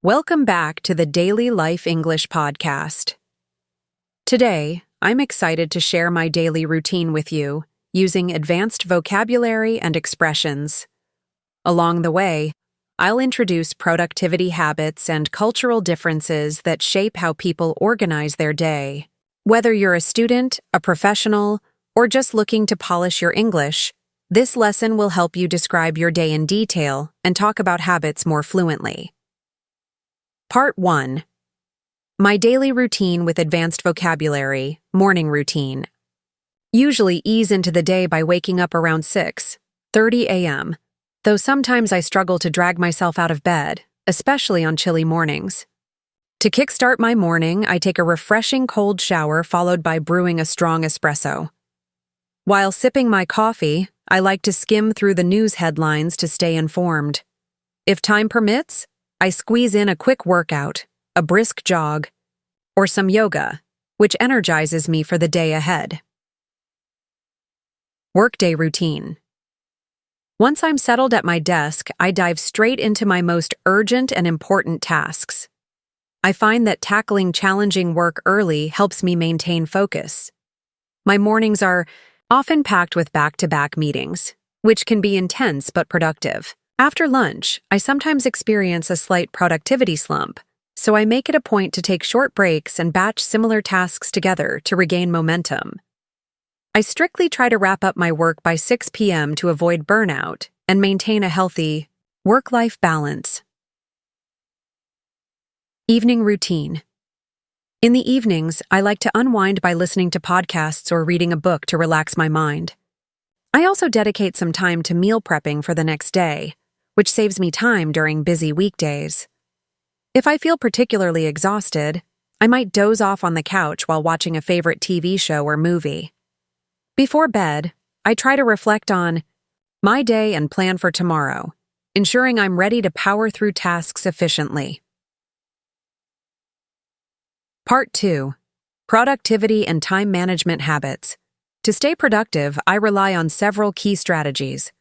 Welcome back to the Daily Life English Podcast. Today, I'm excited to share my daily routine with you using advanced vocabulary and expressions. Along the way, I'll introduce productivity habits and cultural differences that shape how people organize their day. Whether you're a student, a professional, or just looking to polish your English, this lesson will help you describe your day in detail and talk about habits more fluently. Part 1. My daily routine with advanced vocabulary, morning routine. Usually ease into the day by waking up around 6:30 a.m., though sometimes I struggle to drag myself out of bed, especially on chilly mornings. To kickstart my morning, I take a refreshing cold shower followed by brewing a strong espresso. While sipping my coffee, I like to skim through the news headlines to stay informed. If time permits, I squeeze in a quick workout, a brisk jog, or some yoga, which energizes me for the day ahead. Workday routine. Once I'm settled at my desk, I dive straight into my most urgent and important tasks. I find that tackling challenging work early helps me maintain focus. My mornings are often packed with back-to-back meetings, which can be intense but productive. After lunch, I sometimes experience a slight productivity slump, so I make it a point to take short breaks and batch similar tasks together to regain momentum. I strictly try to wrap up my work by 6 p.m. to avoid burnout and maintain a healthy work-life balance. Evening routine. In the evenings, I like to unwind by listening to podcasts or reading a book to relax my mind. I also dedicate some time to meal prepping for the next day, which saves me time during busy weekdays. If I feel particularly exhausted, I might doze off on the couch while watching a favorite TV show or movie. Before bed, I try to reflect on my day and plan for tomorrow, ensuring I'm ready to power through tasks efficiently. Part 2. Productivity and time management habits. To stay productive, I rely on several key strategies.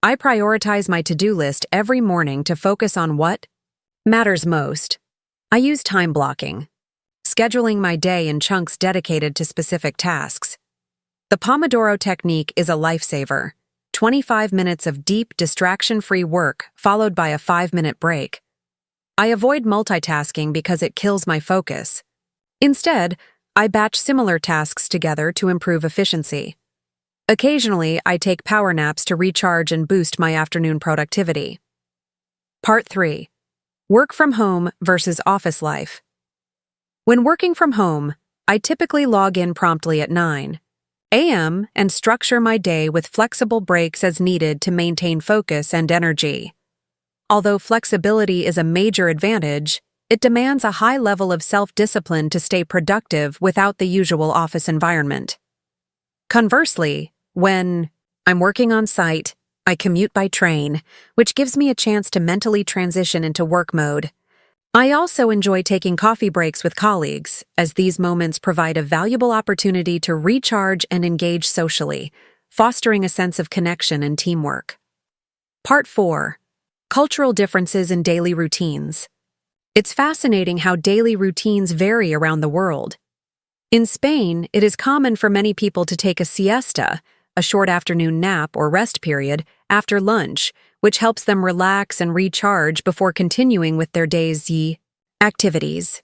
I prioritize my to-do list every morning to focus on what matters most. I use time blocking, scheduling my day in chunks dedicated to specific tasks. The Pomodoro Technique is a lifesaver. 25 minutes of deep, distraction-free work followed by a 5-minute break. I avoid multitasking because it kills my focus. Instead, I batch similar tasks together to improve efficiency. Occasionally, I take power naps to recharge and boost my afternoon productivity. Part 3. Work from home versus office life. When working from home, I typically log in promptly at 9 a.m. and structure my day with flexible breaks as needed to maintain focus and energy. Although flexibility is a major advantage, it demands a high level of self-discipline to stay productive without the usual office environment. Conversely, when I'm working on site, I commute by train, which gives me a chance to mentally transition into work mode. I also enjoy taking coffee breaks with colleagues, as these moments provide a valuable opportunity to recharge and engage socially, fostering a sense of connection and teamwork. Part 4. Cultural differences in daily routines. It's fascinating how daily routines vary around the world. In Spain, it is common for many people to take a siesta, a short afternoon nap or rest period, after lunch, which helps them relax and recharge before continuing with their day's activities.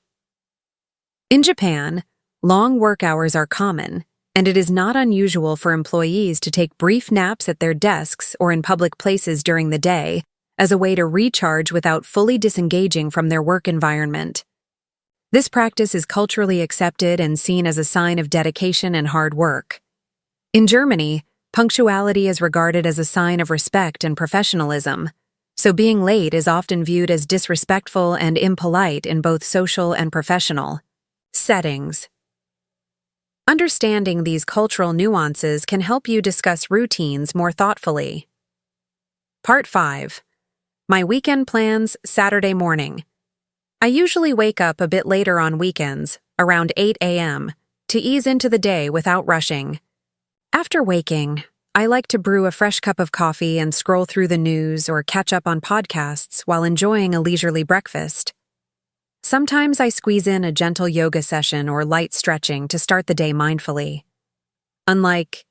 In Japan, long work hours are common, and it is not unusual for employees to take brief naps at their desks or in public places during the day, as a way to recharge without fully disengaging from their work environment. This practice is culturally accepted and seen as a sign of dedication and hard work. In Germany, punctuality is regarded as a sign of respect and professionalism, so being late is often viewed as disrespectful and impolite in both social and professional settings. Understanding these cultural nuances can help you discuss routines more thoughtfully. Part 5. My weekend plans, Saturday morning. I usually wake up a bit later on weekends, around 8 a.m., to ease into the day without rushing. After waking, I like to brew a fresh cup of coffee and scroll through the news or catch up on podcasts while enjoying a leisurely breakfast. Sometimes I squeeze in a gentle yoga session or light stretching to start the day mindfully. Unlike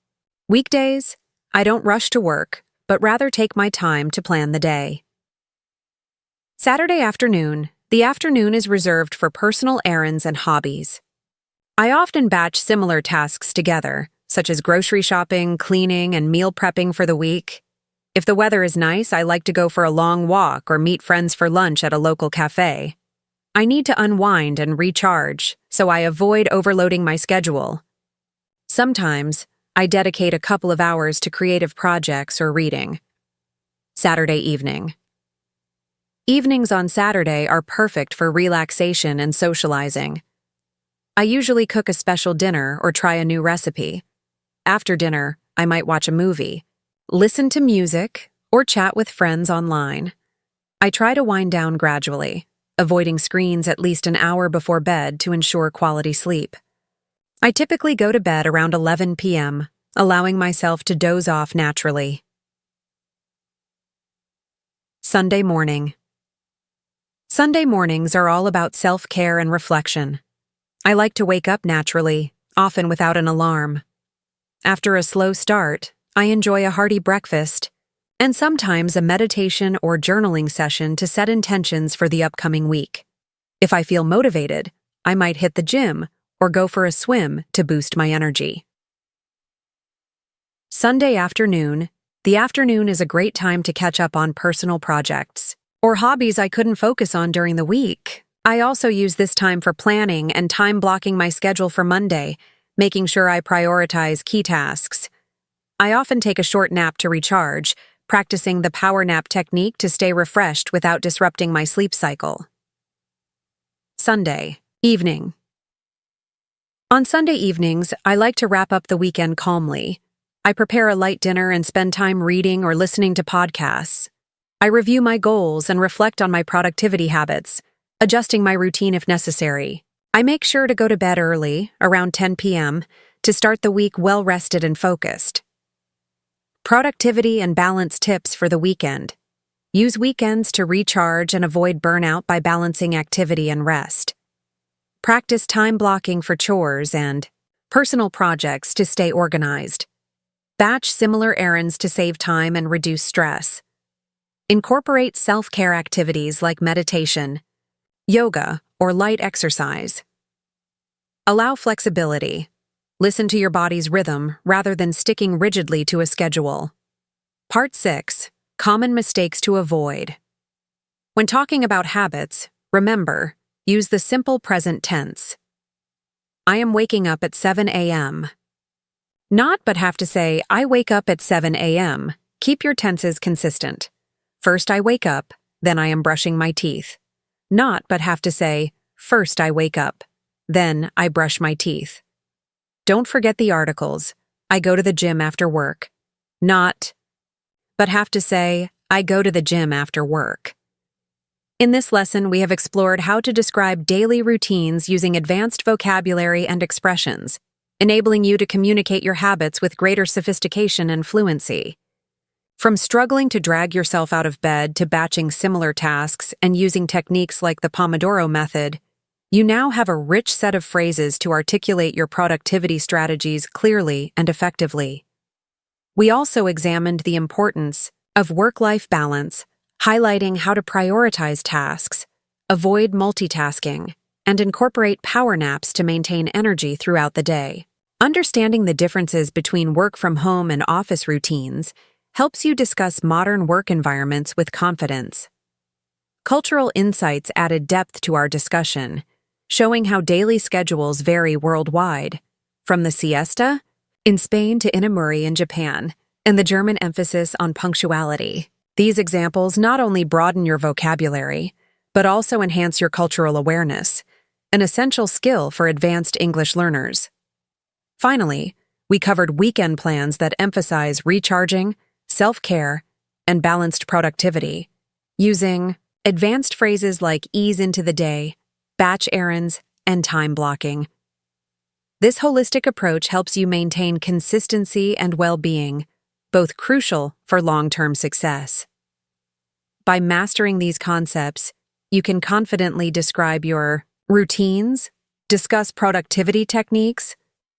weekdays, I don't rush to work, but rather take my time to plan the day. Saturday afternoon. The afternoon is reserved for personal errands and hobbies. I often batch similar tasks together, such as grocery shopping, cleaning, and meal prepping for the week. If the weather is nice, I like to go for a long walk or meet friends for lunch at a local cafe. I need to unwind and recharge, so I avoid overloading my schedule. Sometimes, I dedicate a couple of hours to creative projects or reading. Saturday evening. Evenings on Saturday are perfect for relaxation and socializing. I usually cook a special dinner or try a new recipe. After dinner, I might watch a movie, listen to music, or chat with friends online. I try to wind down gradually, avoiding screens at least an hour before bed to ensure quality sleep. I typically go to bed around 11 p.m., allowing myself to doze off naturally. Sunday morning. Sunday mornings are all about self-care and reflection. I like to wake up naturally, often without an alarm. After a slow start, I enjoy a hearty breakfast, and sometimes a meditation or journaling session to set intentions for the upcoming week. If I feel motivated, I might hit the gym or go for a swim to boost my energy. Sunday afternoon. The afternoon is a great time to catch up on personal projects or hobbies I couldn't focus on during the week. I also use this time for planning and time blocking my schedule for Monday, making sure I prioritize key tasks. I often take a short nap to recharge, practicing the power nap technique to stay refreshed without disrupting my sleep cycle. Sunday evening. On Sunday evenings, I like to wrap up the weekend calmly. I prepare a light dinner and spend time reading or listening to podcasts. I review my goals and reflect on my productivity habits, adjusting my routine if necessary. I make sure to go to bed early, around 10 p.m., to start the week well-rested and focused. Productivity and balance tips for the weekend. Use weekends to recharge and avoid burnout by balancing activity and rest. Practice time blocking for chores and personal projects to stay organized. Batch similar errands to save time and reduce stress. Incorporate self-care activities like meditation, yoga, or light exercise. Allow flexibility. Listen to your body's rhythm rather than sticking rigidly to a schedule. Part 6. Common mistakes to avoid. When talking about habits, remember, use the simple present tense. I am waking up at 7 a.m. Not but have to say, I wake up at 7 a.m. Keep your tenses consistent. First I wake up, then I am brushing my teeth. Not but have to say, first I wake up, then I brush my teeth. Don't forget the articles. I go to the gym after work. Not but have to say, I go to the gym after work. In this lesson, we have explored how to describe daily routines using advanced vocabulary and expressions, enabling you to communicate your habits with greater sophistication and fluency. From struggling to drag yourself out of bed to batching similar tasks and using techniques like the Pomodoro method, you now have a rich set of phrases to articulate your productivity strategies clearly and effectively. We also examined the importance of work-life balance, highlighting how to prioritize tasks, avoid multitasking, and incorporate power naps to maintain energy throughout the day. Understanding the differences between work-from-home and office routines helps you discuss modern work environments with confidence. Cultural insights added depth to our discussion, showing how daily schedules vary worldwide, from the siesta in Spain to inamuri in Japan, and the German emphasis on punctuality. These examples not only broaden your vocabulary, but also enhance your cultural awareness, an essential skill for advanced English learners. Finally, we covered weekend plans that emphasize recharging, self-care, and balanced productivity, using advanced phrases like ease into the day, batch errands, and time blocking. This holistic approach helps you maintain consistency and well-being, both crucial for long-term success. By mastering these concepts, You can confidently describe your routines, discuss productivity techniques,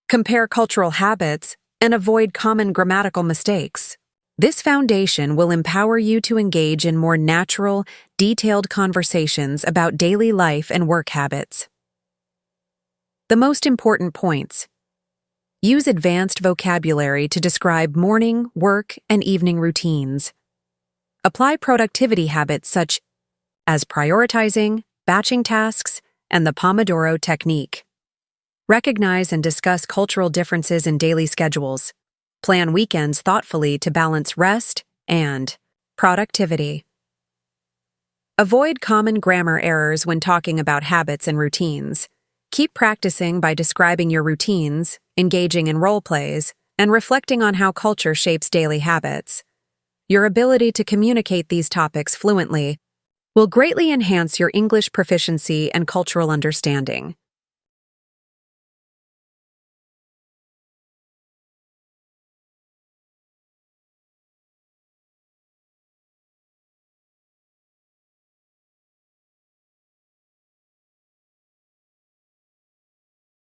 compare cultural habits, and avoid common grammatical mistakes. This foundation will empower you to engage in more natural, detailed conversations about daily life and work habits. The most important points. Use advanced vocabulary to describe morning, work, and evening routines. Apply productivity habits such as prioritizing, batching tasks, and the Pomodoro Technique. Recognize and discuss cultural differences in daily schedules. Plan weekends thoughtfully to balance rest and productivity. Avoid common grammar errors when talking about habits and routines. Keep practicing by describing your routines, engaging in role plays, and reflecting on how culture shapes daily habits. Your ability to communicate these topics fluently will greatly enhance your English proficiency and cultural understanding.